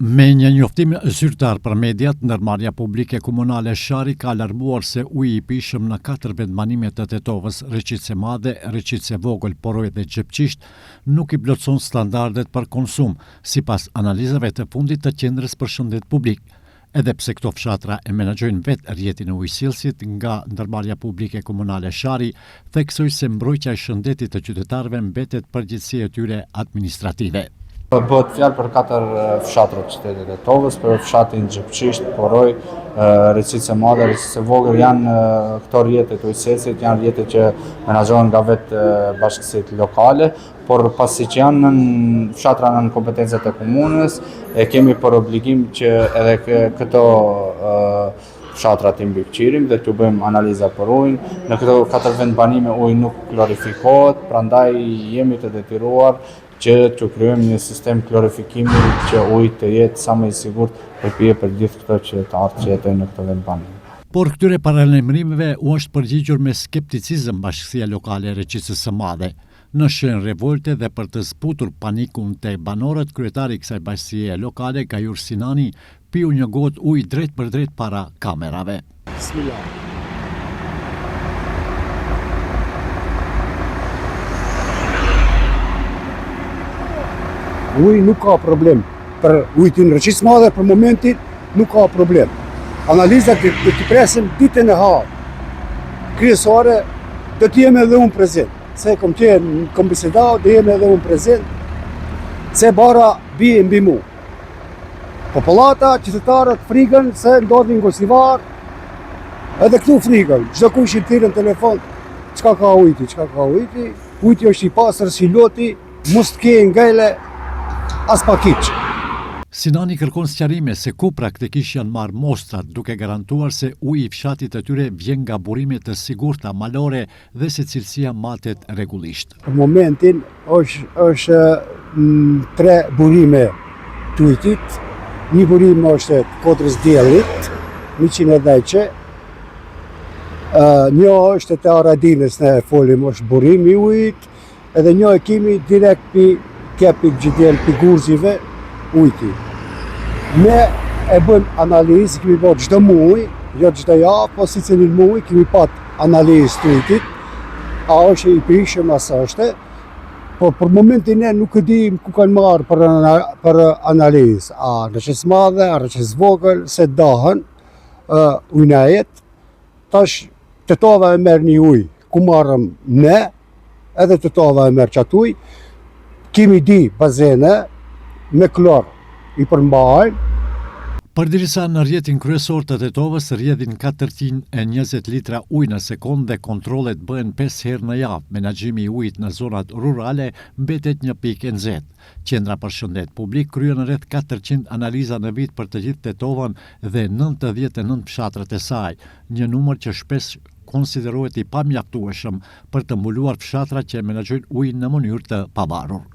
Me një njoftim zyrtar për mediat, ndërmarrja publike komunale Shari ka alarmuar se uji i pishëm në 4 vendbanime të Tetovës, Recice Madhe, Recice Vogël, Poroj dhe Gjepçisht, nuk i plotëson standardet për konsum, sipas analizave të fundit të Qendrës për Shëndet Publik. Edhe pse këto fshatra e menaxhojnë vetë rrjetin e ujësillësit, nga ndërmarrja publike komunale Shari theksoi se mbrojtja e shëndetit të qytetarëve mbetet përgjegjësia e tyre administrative. Bëhet fjalë për 4 fshatra të qytetit të Tetovës, për fshatin Gjepçisht, Poroj, Recice Madhe, Recice Vogël, janë këto rrjete të ujësillësit, janë rrjete që menaxhohen nga vetë bashkësitë lokale, por pasi që janë në fshatra në kompetencat e komunës, e kemi për obligim që edhe këto fshatra të mbikëqirim dhe të bëjmë analiza për ujin. Në këto 4 vendbanime uji nuk klorifikohet, prandaj jemi të detyruar që të kryojmë një sistem klorifikimi që uji të jetë sa më i sigurt për pije për gjithë këto qytetarë që jetojnë në këto vendbanime. Por këtyre paralajmërimeve u është përgjigjur me skepticizëm bashkësia lokale e Recicës së Madhe. Në shenjë revolte dhe për të zbutur panikun te banorët, kryetari i kësaj bashkësie lokale, Gajur Sinani, piu një gotë ujë drejt për drejt para kamerave. Bismillah. Uji nuk ka problem për ujin në Recicë Madhe, për momentin nuk ka problem. Analizat do t'i presim ditën e hapë. Kryesore do të jemi edhe unë prezent. Se kom bisedau, do jemi edhe unë prezent. Se bara bie mbi mu. Popullata, qytetarët frikën se ndodhin Gosivar, edhe këtu frikën. Çdo kush i thirrën telefon, çka ka ujiti, çka ka ujiti. Ujiti është i pastër si loti, mos të kenë ngele as pa kiç. Sinani kërkon sqarime se ku praktikisht janë marrë mostrat, duke garantuar se uji i fshatit të tyre vjen nga burime të sigurta malore dhe se cilësia matet rregullisht. Për momentin është 3 burime të ujtit. Një burim është Kodrës Diellit, 110, një është te Aradinës, ne folim, është burim i ujit, edhe një e kemi direkt pi Kepik Gjidel, pi Gurzive, ujti. Ne e bën analizë, kemi bërë çdo muaj, jo çdo javë, po si cilin muaj kemi pat analizë të ujtit, a është i prishëm as është, po për momentin ne nuk e dim ku kanë marrë për analizë, a Recicë Madhe, a Recicë Vogël, se dahen ujnajet, tash Tetova e merr një ujë, ku marrëm ne, edhe Tetova e merr çat ujë. Kemi di bazene me klor i përmbajnë. Përderisa në rrjetin kryesor të Tetovës rrjedhin 420 litra ujë në sekond dhe kontrollet bëhen 5 herë në javë, menaxhimi i ujit në zonat rurale mbetet një pikë e nxehtë. Qendra për Shëndet Publik kryen rreth 400 analiza në vit për të gjithë Tetovën dhe 99 fshatrat e saj, një numër që shpesh konsiderohet i pamjaftueshëm për të mbuluar fshatra që menaxhojnë ujin në mënyrë të pavarur.